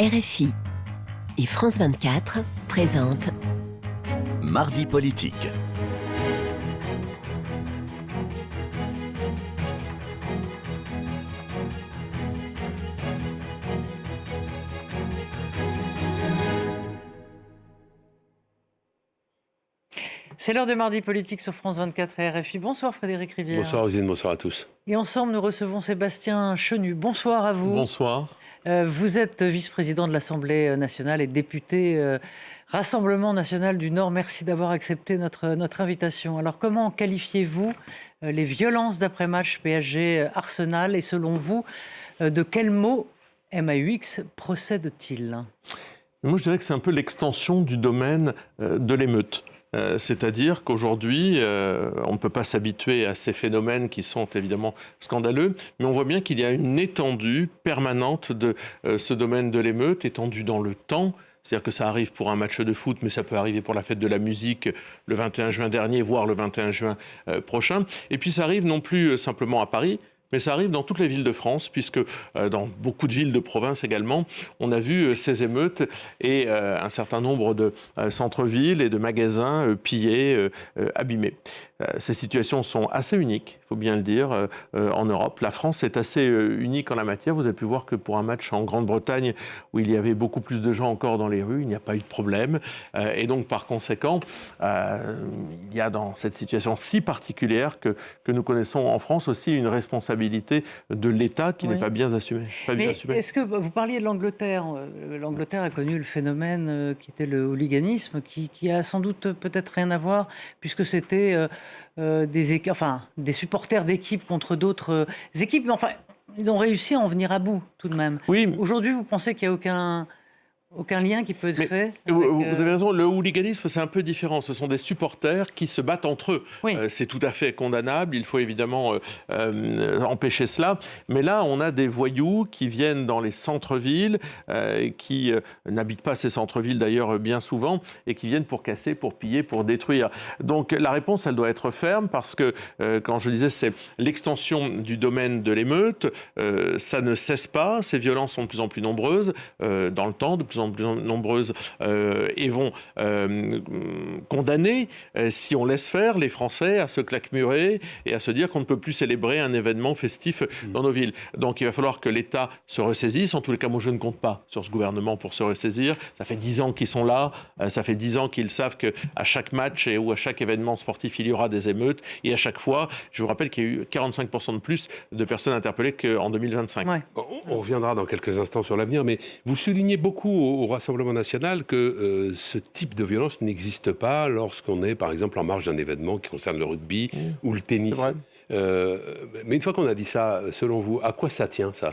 RFI et France 24 présentent Mardi politique. C'est l'heure de Mardi politique sur France 24 et RFI. Bonsoir Frédéric Rivière. Bonsoir Rosine, bonsoir à tous. Et ensemble, nous recevons Sébastien Chenu. Bonsoir à vous. Bonsoir. Vous êtes vice-président de l'Assemblée nationale et député Rassemblement national du Nord. Merci d'avoir accepté notre invitation. Alors, comment qualifiez-vous les violences d'après-match PSG-Arsenal et selon vous, de quel mot MAUX procède-t-il ? Moi, je dirais que c'est un peu l'extension du domaine de l'émeute. C'est-à-dire qu'aujourd'hui, on ne peut pas s'habituer à ces phénomènes qui sont évidemment scandaleux, mais on voit bien qu'il y a une étendue permanente de ce domaine de l'émeute, étendue dans le temps. C'est-à-dire que ça arrive pour un match de foot, mais ça peut arriver pour la fête de la musique le 21 juin dernier, voire le 21 juin prochain. Et puis ça arrive non plus simplement à Paris, mais ça arrive dans toutes les villes de France, puisque dans beaucoup de villes de province également, on a vu ces émeutes et un certain nombre de centres-villes et de magasins pillés, abîmés. Ces situations sont assez uniques, il faut bien le dire, en Europe. La France est assez unique en la matière. Vous avez pu voir que pour un match en Grande-Bretagne, où il y avait beaucoup plus de gens encore dans les rues, il n'y a pas eu de problème. Et donc, par conséquent, il y a dans cette situation si particulière que nous connaissons en France aussi une responsabilité de l'État qui n'est pas bien assumée. Est-ce que vous parliez de l'Angleterre ? L'Angleterre a connu le phénomène qui était le hooliganisme, qui a sans doute peut-être rien à voir, puisque c'était des supporters d'équipes contre d'autres équipes. Mais enfin, ils ont réussi à en venir à bout tout de même. Oui. Aujourd'hui, vous pensez qu'il n'y a aucun lien qui peut être fait avec, Vous avez raison, le hooliganisme, c'est un peu différent. Ce sont des supporters qui se battent entre eux. Oui. C'est tout à fait condamnable. Il faut évidemment empêcher cela. Mais là, on a des voyous qui viennent dans les centres-villes, qui n'habitent pas ces centres-villes d'ailleurs bien souvent, et qui viennent pour casser, pour piller, pour détruire. Donc la réponse, elle doit être ferme, parce que, quand je disais, c'est l'extension du domaine de l'émeute. Ça ne cesse pas. Ces violences sont de plus en plus nombreuses dans le temps, de plus en plus nombreuses et vont condamner, si on laisse faire, les Français à se claquemurer et à se dire qu'on ne peut plus célébrer un événement festif dans nos villes. Donc il va falloir que l'État se ressaisisse. En tous les cas, moi je ne compte pas sur ce gouvernement pour se ressaisir. Ça fait 10 ans qu'ils sont là, ça fait 10 ans qu'ils savent qu'à chaque match ou à chaque événement sportif, il y aura des émeutes. Et à chaque fois, je vous rappelle qu'il y a eu 45% de plus de personnes interpellées qu'en 2025. Ouais. On reviendra dans quelques instants sur l'avenir, mais vous soulignez beaucoup au Rassemblement national que ce type de violence n'existe pas lorsqu'on est, par exemple, en marge d'un événement qui concerne le rugby ou le tennis. Mais une fois qu'on a dit ça, selon vous, à quoi ça tient, ça ?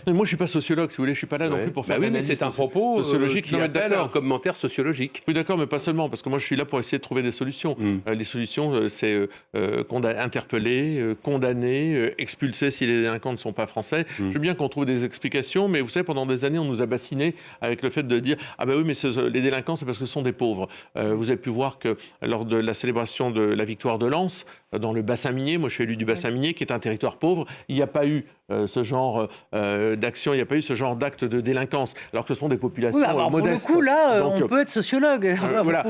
Non, moi, je ne suis pas sociologue, si vous voulez. Je ne suis pas là non plus pour faire oui, mais l'analyse c'est un propos sociologique. qui appelle un commentaire sociologique. Oui, d'accord, mais pas seulement, parce que moi, je suis là pour essayer de trouver des solutions. Les solutions, c'est interpeller, condamner, expulser si les délinquants ne sont pas français. Je veux bien qu'on trouve des explications, mais vous savez, pendant des années, on nous a bassinés avec le fait de dire « Ah ben oui, mais les délinquants, c'est parce que ce sont des pauvres ». Vous avez pu voir que lors de la célébration de la victoire de Lens, dans le bassin minier, moi je suis élu du bassin minier, qui est un territoire pauvre, il n'y a pas eu ce genre d'action, il n'y a pas eu ce genre d'acte de délinquance, alors que ce sont des populations modestes. Pour le coup, là, donc, on peut être sociologue. Voilà.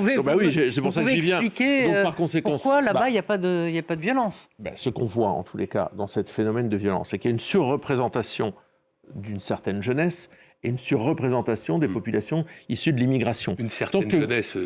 C'est pour ça que j'y viens. Expliquer donc, par conséquent, pourquoi là-bas, il n'y a pas de violence. Ce qu'on voit, en tous les cas, dans ce phénomène de violence, c'est qu'il y a une surreprésentation d'une certaine jeunesse et une surreprésentation des populations issues de l'immigration. Une certaine jeunesse.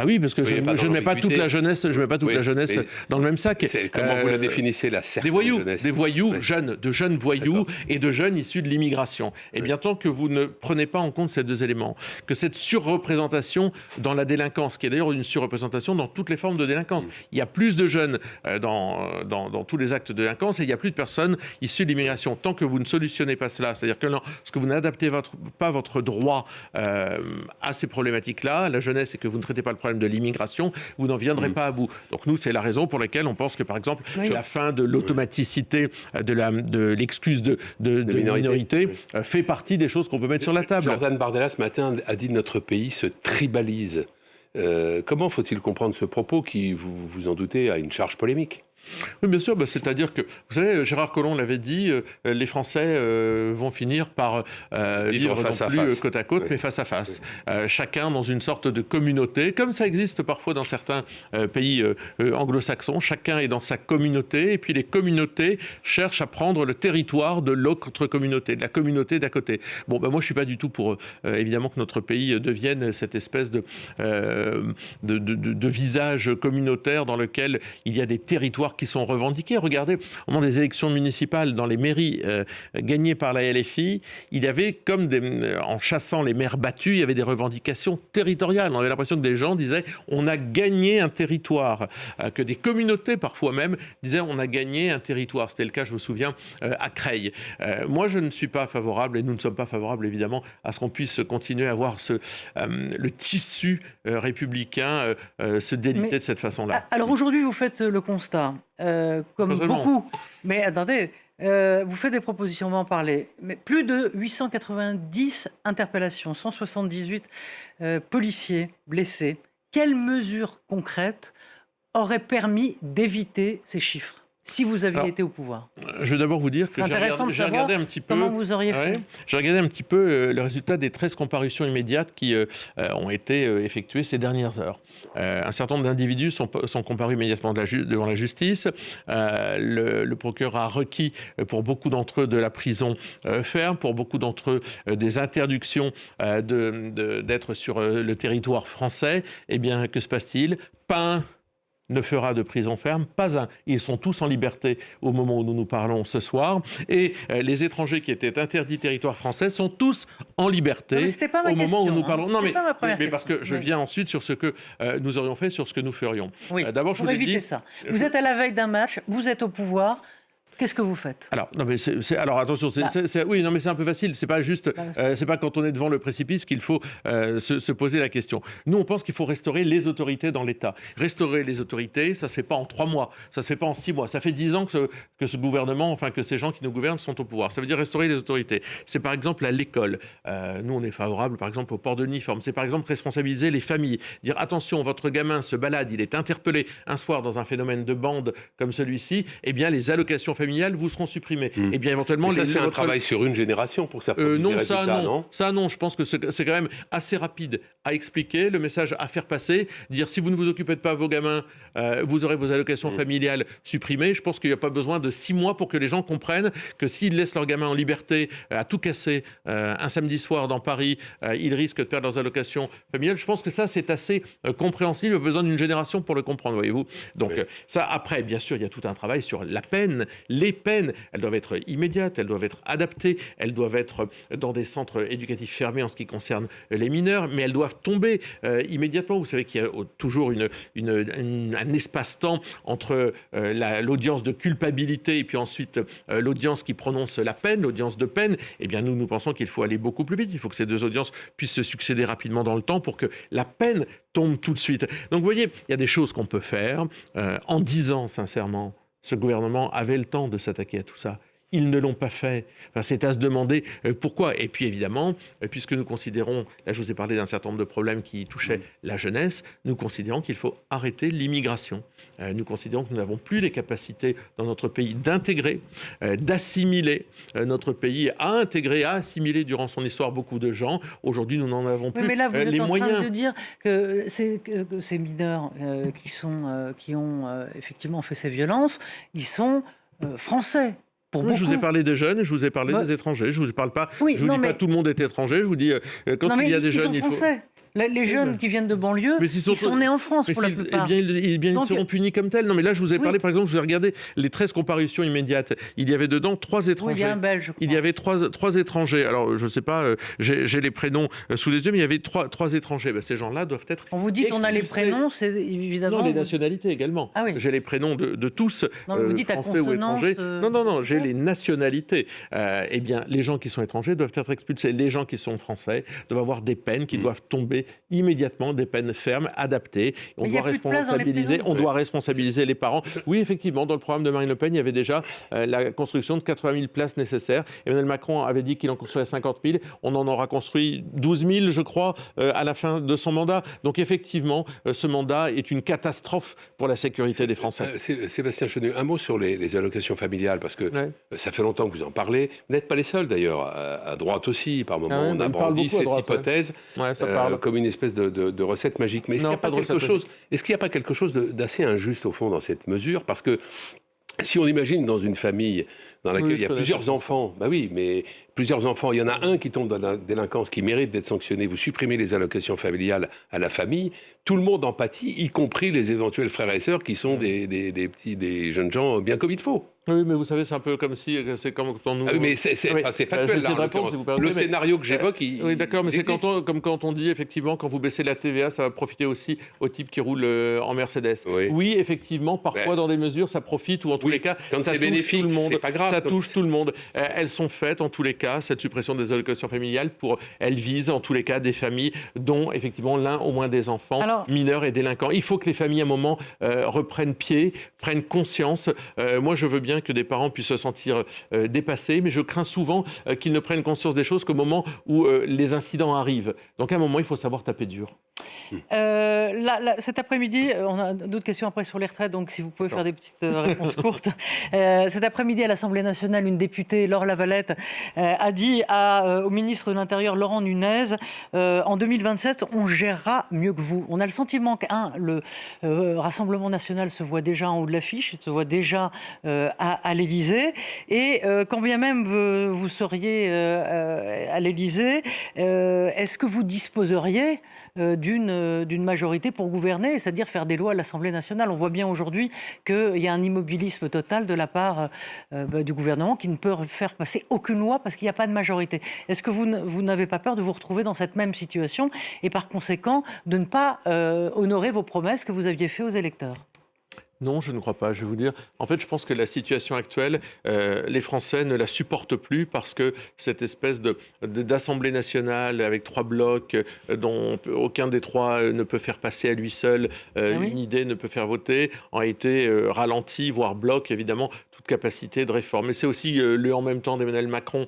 Oui, parce que je ne mets pas toute la jeunesse, la jeunesse dans le même sac. Comment vous la définissez, la certaine jeunesse ? Des voyous jeunes, de jeunes voyous et de jeunes issus de l'immigration. Et bien tant que vous ne prenez pas en compte ces deux éléments, que cette surreprésentation dans la délinquance, qui est d'ailleurs une surreprésentation dans toutes les formes de délinquance, il y a plus de jeunes dans tous les actes de délinquance et il y a plus de personnes issues de l'immigration. Tant que vous ne solutionnez pas cela, c'est-à-dire que lorsque vous n'adaptez pas votre droit à ces problématiques-là, la jeunesse, et que vous ne traitez pas le problème de l'immigration, vous n'en viendrez pas à bout. Donc nous, c'est la raison pour laquelle on pense que, par exemple, la fin de l'automaticité de l'excuse de minorité fait partie des choses qu'on peut mettre sur la table. Jordan Bardella, ce matin, a dit « Notre pays se tribalise ». Comment faut-il comprendre ce propos qui, vous en doutez, a une charge polémique ? Oui, bien sûr. C'est-à-dire que, vous savez, Gérard Collomb l'avait dit, les Français vont finir par vivre face non à plus face. côte à côte, Oui. mais face à face. Chacun dans une sorte de communauté, comme ça existe parfois dans certains pays anglo-saxons. Chacun est dans sa communauté, et puis les communautés cherchent à prendre le territoire de l'autre communauté, de la communauté d'à côté. Bon, moi, je ne suis pas du tout pour, évidemment, que notre pays devienne cette espèce de visage communautaire dans lequel il y a des territoires qui sont revendiqués. Regardez, au moment des élections municipales dans les mairies gagnées par la LFI, il y avait comme en chassant les maires battus, il y avait des revendications territoriales. On avait l'impression que des gens disaient on a gagné un territoire, que des communautés parfois même disaient on a gagné un territoire. C'était le cas, je me souviens, à Creil. Moi, je ne suis pas favorable, et nous ne sommes pas favorables évidemment, à ce qu'on puisse continuer à voir le tissu républicain se déliter de cette façon-là. Alors aujourd'hui, vous faites le constat, comme beaucoup, mais attendez, vous faites des propositions, on va en parler, mais plus de 890 interpellations, 178 policiers blessés. Quelles mesures concrètes auraient permis d'éviter ces chiffres si vous aviez été au pouvoir? Je vais d'abord vous dire que j'ai regardé un petit peu comment vous auriez fait. J'ai regardé un petit peu le résultat des 13 comparutions immédiates qui ont été effectuées ces dernières heures. Un certain nombre d'individus sont comparus immédiatement devant la justice. Le procureur a requis pour beaucoup d'entre eux de la prison ferme, pour beaucoup d'entre eux des interdictions d'être sur le territoire français. Eh bien, que se passe-t-il? Pas ne fera de prison ferme, pas un. Ils sont tous en liberté au moment où nous nous parlons ce soir. Et les étrangers qui étaient interdits territoire français sont tous en liberté au moment où nous parlons. Non, mais parce que je viens ensuite sur ce que nous aurions fait, sur ce que nous ferions. Oui, d'abord, je pour vous l'ai éviter dit, ça. Vous êtes à la veille d'un match, vous êtes au pouvoir. Qu'est-ce que vous faites? Alors, non, mais alors attention, oui, non, mais c'est un peu facile. C'est pas juste, c'est pas quand on est devant le précipice qu'il faut se poser la question. Nous, on pense qu'il faut restaurer les autorités dans l'État. Restaurer les autorités, ça se fait pas en 3 mois, ça se fait pas en 6 mois. Ça fait 10 ans que ce gouvernement, enfin que ces gens qui nous gouvernent sont au pouvoir. Ça veut dire restaurer les autorités. C'est par exemple à l'école. Nous, on est favorable, par exemple, au port de l'uniforme. C'est par exemple responsabiliser les familles. Dire attention, votre gamin se balade, il est interpellé un soir dans un phénomène de bande comme celui-ci. Eh bien, les allocations familiales vous seront supprimées. Et bien éventuellement, mais ça, c'est un travail sur une génération pour que ça produise des résultats, non ? Ça, non. Je pense que c'est quand même assez rapide à expliquer, le message à faire passer, dire si vous ne vous occupez pas de vos gamins, vous aurez vos allocations familiales supprimées. Je pense qu'il n'y a pas besoin de 6 mois pour que les gens comprennent que s'ils laissent leurs gamins en liberté à tout casser un samedi soir dans Paris, ils risquent de perdre leurs allocations familiales. Je pense que ça, c'est assez compréhensible. Il y a besoin d'une génération pour le comprendre, voyez-vous. Donc ça, après, bien sûr, il y a tout un travail sur la peine. Les peines, elles doivent être immédiates, elles doivent être adaptées, elles doivent être dans des centres éducatifs fermés en ce qui concerne les mineurs, mais elles doivent tomber immédiatement. Vous savez qu'il y a toujours un espace-temps entre l'audience de culpabilité et puis ensuite l'audience qui prononce la peine, l'audience de peine. Eh bien, nous pensons qu'il faut aller beaucoup plus vite. Il faut que ces deux audiences puissent se succéder rapidement dans le temps pour que la peine tombe tout de suite. Donc, vous voyez, il y a des choses qu'on peut faire. En 10 ans, sincèrement, ce gouvernement avait le temps de s'attaquer à tout ça. Ils ne l'ont pas fait. Enfin, c'est à se demander pourquoi. Et puis évidemment, puisque nous considérons, là je vous ai parlé d'un certain nombre de problèmes qui touchaient la jeunesse, nous considérons qu'il faut arrêter l'immigration. Nous considérons que nous n'avons plus les capacités dans notre pays d'intégrer, d'assimiler. Notre pays a intégré, a assimilé durant son histoire beaucoup de gens. Aujourd'hui, nous n'en avons plus mais là, vous êtes les en moyens. train de dire que ces mineurs qui ont effectivement fait ces violences, ils sont français. Oui, je vous ai parlé des jeunes, je vous ai parlé des étrangers. Je ne vous parle pas. Oui, je vous dis pas tout le monde est étranger. Je vous dis quand il y a des jeunes, il faut. Les jeunes qui viennent de banlieue, ils sont nés en France pour la plupart. Eh bien, ils seront punis comme tels. Non, mais là, je vous ai parlé, par exemple, je vous ai regardé les 13 comparutions immédiates. Il y avait dedans 3 étrangers. Oui, il y a un Belge, je crois. Il y avait 3 étrangers. Alors, je ne sais pas, j'ai les prénoms sous les yeux, mais il y avait 3 étrangers. Ben, ces gens-là doivent être On vous dit expulsés. on a les prénoms, c'est évidemment... Non, les nationalités également. Ah oui. J'ai les prénoms de tous, non, vous dites français ou étrangers. Non, j'ai les nationalités. Eh bien, les gens qui sont étrangers doivent être expulsés. Les gens qui sont français doivent avoir des peines qui doivent tomber prononcer immédiatement des peines fermes, adaptées. On Mais il y a doit plus de place dans les responsabiliser, prisons. on doit responsabiliser les parents. Oui, effectivement, dans le programme de Marine Le Pen, il y avait déjà la construction de 80 000 places nécessaires. Emmanuel Macron avait dit qu'il en construirait 50 000. On en aura construit 12 000, je crois, à la fin de son mandat. Donc effectivement, ce mandat est une catastrophe pour la sécurité des Français. Sébastien Chenu, un mot sur les allocations familiales, parce que ça fait longtemps que vous en parlez. Vous n'êtes pas les seuls, d'ailleurs, à droite aussi. Par moments, on a brandi cette hypothèse comme une espèce de recette magique. Mais est-ce qu'il n'y a pas quelque chose d'assez injuste, au fond, dans cette mesure? Parce que si on imagine dans une famille dans laquelle il y a plusieurs enfants, plusieurs enfants, il y en a un qui tombe dans la délinquance, qui mérite d'être sanctionné, vous supprimez les allocations familiales à la famille, tout le monde en pâtit, y compris les éventuels frères et sœurs qui sont des jeunes gens bien comme il faut. Oui, mais vous savez, c'est un peu comme si... C'est comme quand nous... Ah oui, mais c'est factuel, là, le scénario que j'évoque... Oui, d'accord, mais c'est comme quand on dit, effectivement, quand vous baissez la TVA, ça va profiter aussi aux types qui roulent en Mercedes. Oui, effectivement, parfois, dans des mesures, ça profite, ou en tous les cas, quand ça c'est touche bénéfique, tout le monde. C'est pas grave, ça touche tout le monde. Elles sont faites, en tous les cas, cette suppression des allocations familiales, elles visent, en tous les cas, des familles dont, effectivement, l'un au moins des enfants mineurs et délinquants. Il faut que les familles, à un moment, reprennent pied, prennent conscience. Moi, je veux bien que des parents puissent se sentir dépassés, mais je crains souvent qu'ils ne prennent conscience des choses qu'au moment où les incidents arrivent. Donc, à un moment, il faut savoir taper dur. Cet après-midi, on a d'autres questions après sur les retraites, donc si vous pouvez faire des petites réponses courtes. Cet après-midi, à l'Assemblée nationale, une députée, Laure Lavalette, a dit au ministre de l'Intérieur, Laurent Nunez, en 2027, on gérera mieux que vous. On a le sentiment le Rassemblement national se voit déjà en haut de l'affiche, se voit déjà à l'Élysée, et quand bien même vous seriez à l'Élysée, est-ce que vous disposeriez d'une majorité pour gouverner, c'est-à-dire faire des lois à l'Assemblée nationale? On voit bien aujourd'hui qu'il y a un immobilisme total de la part du gouvernement qui ne peut faire passer aucune loi parce qu'il n'y a pas de majorité. Est-ce que vous n'avez pas peur de vous retrouver dans cette même situation et par conséquent de ne pas honorer vos promesses que vous aviez faites aux électeurs? Non, je ne crois pas. Je vais vous dire, en fait, je pense que la situation actuelle, les Français ne la supportent plus parce que cette espèce d'Assemblée nationale avec 3 blocs dont aucun des 3 ne peut faire passer à lui seul une idée, ne peut faire voter, a été ralenti, voire bloque évidemment toute capacité de réforme. Mais c'est aussi le en même temps d'Emmanuel Macron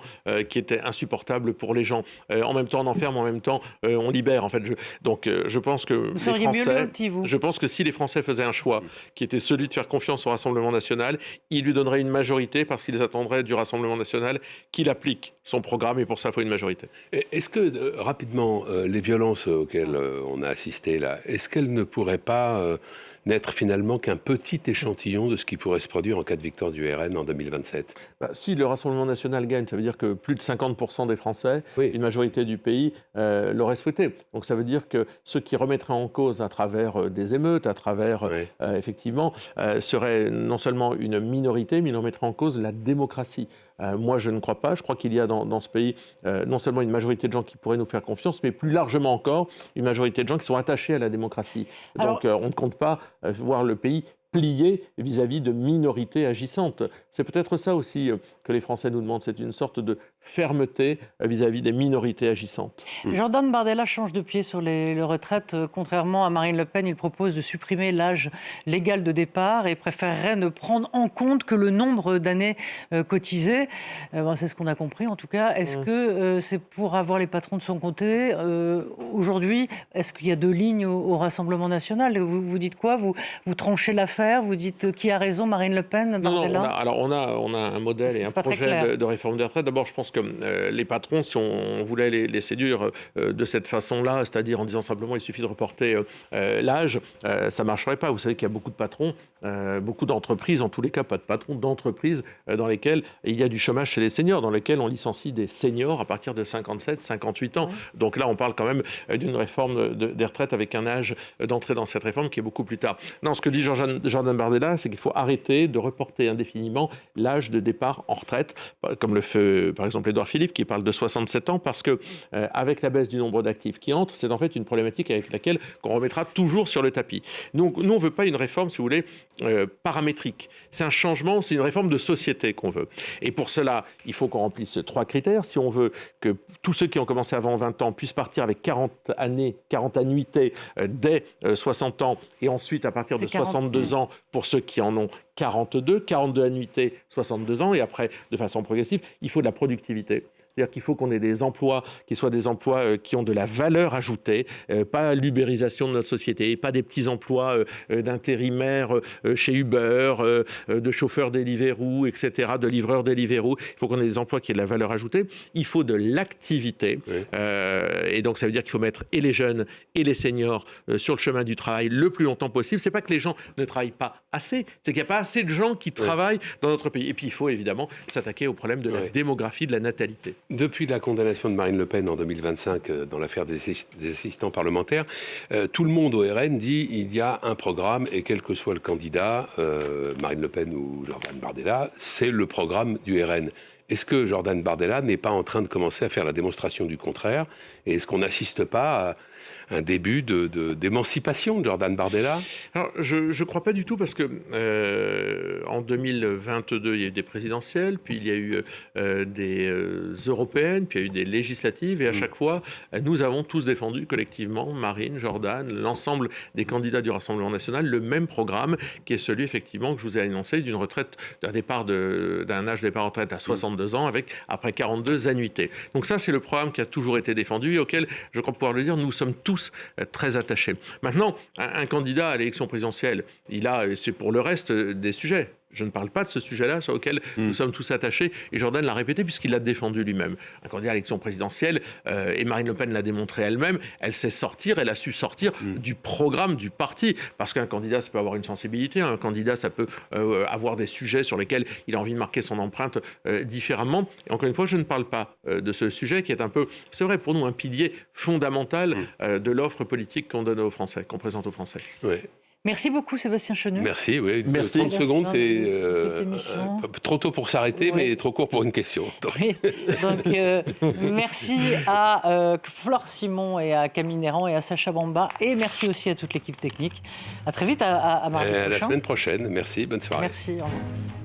qui était insupportable pour les gens. En même temps, on enferme, en même temps, on libère. En fait, donc, je pense que les Français, je pense que si les Français faisaient un choix qui était celui de faire confiance au Rassemblement national, il lui donnerait une majorité parce qu'ils attendraient du Rassemblement national qu'il applique son programme et pour ça, il faut une majorité. Est-ce que, rapidement, les violences auxquelles on a assisté là, est-ce qu'elles ne pourraient pas n'être finalement qu'un petit échantillon de ce qui pourrait se produire en cas de victoire du RN en 2027 ? Si le Rassemblement national gagne, ça veut dire que plus de 50% des Français, une majorité du pays, l'auraient souhaité. Donc ça veut dire que ceux qui remettraient en cause à travers des émeutes, à travers, effectivement, serait non seulement une minorité, mais ils remettraient en cause la démocratie. Moi, je ne crois pas. Je crois qu'il y a dans ce pays non seulement une majorité de gens qui pourraient nous faire confiance, mais plus largement encore, une majorité de gens qui sont attachés à la démocratie. Donc, on ne compte pas voir le pays plié vis-à-vis de minorités agissantes. C'est peut-être ça aussi que les Français nous demandent, c'est une sorte de fermeté vis-à-vis des minorités agissantes. Jordan Bardella change de pied sur les retraites. Contrairement à Marine Le Pen, il propose de supprimer l'âge légal de départ et préférerait ne prendre en compte que le nombre d'années cotisées. C'est ce qu'on a compris en tout cas. Est-ce que c'est pour avoir les patrons de son côté aujourd'hui, est-ce qu'il y a 2 lignes au Rassemblement national? Vous dites quoi? Vous tranchez l'affaire? Vous dites qui a raison, Marine Le Pen, Bardella? Non, on a un modèle et un projet de réforme des retraites. D'abord, je pense que les patrons, si on voulait les séduire de cette façon-là, c'est-à-dire en disant simplement il suffit de reporter l'âge, ça ne marcherait pas. Vous savez qu'il y a beaucoup de patrons, beaucoup d'entreprises, en tous les cas pas de patrons, d'entreprises dans lesquelles il y a du chômage chez les seniors, dans lesquelles on licencie des seniors à partir de 57, 58 ans. Donc là, on parle quand même d'une réforme des retraites avec un âge d'entrée dans cette réforme qui est beaucoup plus tard. Non, ce que dit Jordan Bardella, c'est qu'il faut arrêter de reporter indéfiniment l'âge de départ en retraite, comme le fait par exemple exemple Édouard Philippe qui parle de 67 ans parce que avec la baisse du nombre d'actifs qui entrent, c'est en fait une problématique avec laquelle qu'on remettra toujours sur le tapis. Donc nous, on ne veut pas une réforme, si vous voulez, paramétrique. C'est un changement, c'est une réforme de société qu'on veut. Et pour cela, il faut qu'on remplisse 3 critères. Si on veut que tous ceux qui ont commencé avant 20 ans puissent partir avec 40 annuités dès 60 ans et ensuite à partir de 62 ans pour ceux qui en ont 42 annuités, 62 ans et après de façon progressive, il faut de la productivité. C'est-à-dire qu'il faut qu'on ait des emplois qui soient des emplois qui ont de la valeur ajoutée, pas l'ubérisation de notre société, pas des petits emplois d'intérimaires chez Uber, de chauffeurs Deliveroo, etc., de livreurs Deliveroo. Il faut qu'on ait des emplois qui aient de la valeur ajoutée. Il faut de l'activité. Oui. Et donc, ça veut dire qu'il faut mettre et les jeunes et les seniors sur le chemin du travail le plus longtemps possible. C'est pas que les gens ne travaillent pas assez, c'est qu'il n'y a pas assez de gens qui travaillent dans notre pays. Et puis, il faut évidemment s'attaquer au problème de la démographie, de la natalité. Depuis la condamnation de Marine Le Pen en 2025 dans l'affaire des assistants parlementaires, tout le monde au RN dit il y a un programme et quel que soit le candidat, Marine Le Pen ou Jordan Bardella, c'est le programme du RN. Est-ce que Jordan Bardella n'est pas en train de commencer à faire la démonstration du contraire? Et est-ce qu'on n'assiste pas à un début d'émancipation de Jordan Bardella? Alors, je ne crois pas du tout parce que en 2022, il y a eu des présidentielles, puis il y a eu des européennes, puis il y a eu des législatives, et à chaque fois, nous avons tous défendu collectivement, Marine, Jordan, l'ensemble des candidats du Rassemblement national, le même programme qui est celui, effectivement, que je vous ai annoncé, d'une retraite, d'un âge de départ en retraite à 62 ans, avec après 42 annuités. Donc ça, c'est le programme qui a toujours été défendu et auquel, je crois pouvoir le dire, nous sommes tous très attachés. Maintenant, un candidat à l'élection présidentielle, c'est pour le reste des sujets. Je ne parle pas de ce sujet-là sur lequel nous sommes tous attachés. Et Jordan l'a répété puisqu'il l'a défendu lui-même. Un candidat à l'élection présidentielle, et Marine Le Pen l'a démontré elle-même, elle sait sortir, elle a su sortir du programme du parti. Parce qu'un candidat, ça peut avoir une sensibilité. Un candidat, ça peut avoir des sujets sur lesquels il a envie de marquer son empreinte différemment. Et encore une fois, je ne parle pas de ce sujet qui est un peu, c'est vrai pour nous, un pilier fondamental de l'offre politique qu'on donne aux Français, qu'on présente aux Français. Oui. Merci beaucoup Sébastien Chenu. Merci, oui. Merci. 30 secondes, c'est trop tôt pour s'arrêter, mais trop court pour une question. Donc, oui. Donc merci à Flore Simon et à Camille Néran et à Sacha Bamba. Et merci aussi à toute l'équipe technique. À très vite, à mardi prochain. À la semaine prochaine. Merci, bonne soirée. Merci, au revoir.